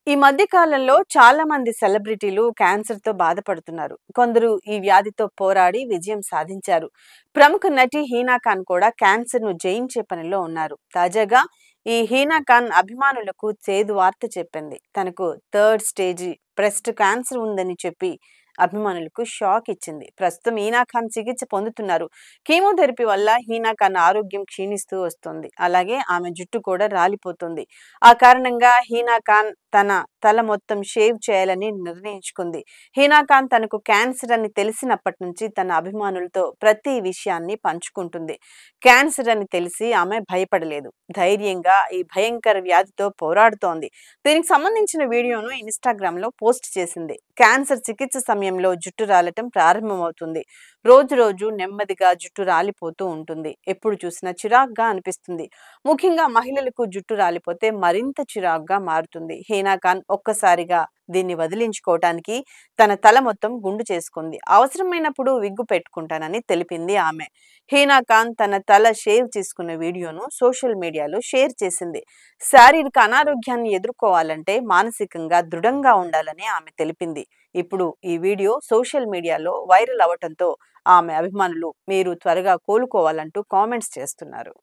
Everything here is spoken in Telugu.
ఈ మధ్య కాలంలో చాలా మంది సెలబ్రిటీలు క్యాన్సర్‌తో బాధపడుతున్నారు. కొందరు ఈ వ్యాధితో పోరాడి విజయం సాధించారు. ప్రముఖ నటి హీనా ఖాన్ కూడా క్యాన్సర్‌ను జయించే పనిలో ఉన్నారు. తాజాగా ఈ హీనా ఖాన్ అభిమానులకు చేదు వార్త చెప్పింది. తనకు థర్డ్ స్టేజి బ్రెస్ట్ క్యాన్సర్ ఉందని చెప్పి అభిమానులకు షాక్ ఇచ్చింది. ప్రస్తుతం హీనా ఖాన్ చికిత్స పొందుతున్నారు. కీమోథెరపీ వల్ల హీనా ఖాన్ ఆరోగ్యం క్షీణిస్తూ వస్తుంది. అలాగే ఆమె జుట్టు కూడా రాలిపోతుంది. ఆ కారణంగా హీనా ఖాన్ తన తల మొత్తం షేవ్ చేయాలని నిర్ణయించుకుంది. హీనా ఖాన్ తనకు క్యాన్సర్ అని తెలిసినప్పటి నుంచి తన అభిమానులతో ప్రతి విషయాన్ని పంచుకుంటుంది. క్యాన్సర్ అని తెలిసి ఆమె భయపడలేదు. ధైర్యంగా ఈ భయంకర వ్యాధితో పోరాడుతోంది. దీనికి సంబంధించిన వీడియోను ఇన్‌స్టాగ్రామ్‌లో పోస్ట్ చేసింది. క్యాన్సర్ చికిత్స సమయంలో జుట్టు రాలటం ప్రారంభమవుతుంది. రోజు రోజు నెమ్మదిగా జుట్టు రాలిపోతూ ఉంటుంది. ఎప్పుడు చూసినా చిరాగ్గా అనిపిస్తుంది. ముఖ్యంగా మహిళలకు జుట్టు రాలిపోతే మరింత చిరాగ్గా మారుతుంది. హీనా ఖాన్ ఒక్కసారిగా దీన్ని వదిలించుకోవటానికి తన తల మొత్తం గుండు చేసుకుంది. అవసరమైనప్పుడు విగ్గు పెట్టుకుంటానని తెలిపింది ఆమె. హీనా ఖాన్ తన తల షేవ్ చేసుకున్న వీడియోను సోషల్ మీడియాలో షేర్ చేసింది. శారీరక అనారోగ్యాన్ని ఎదుర్కోవాలంటే మానసికంగా దృఢంగా ఉండాలని ఆమె తెలిపింది. ఇప్పుడు ఈ వీడియో సోషల్ మీడియాలో వైరల్ అవటంతో ఆమె అభిమానులు మీరు త్వరగా కోలుకోవాలంటూ కామెంట్స్ చేస్తున్నారు.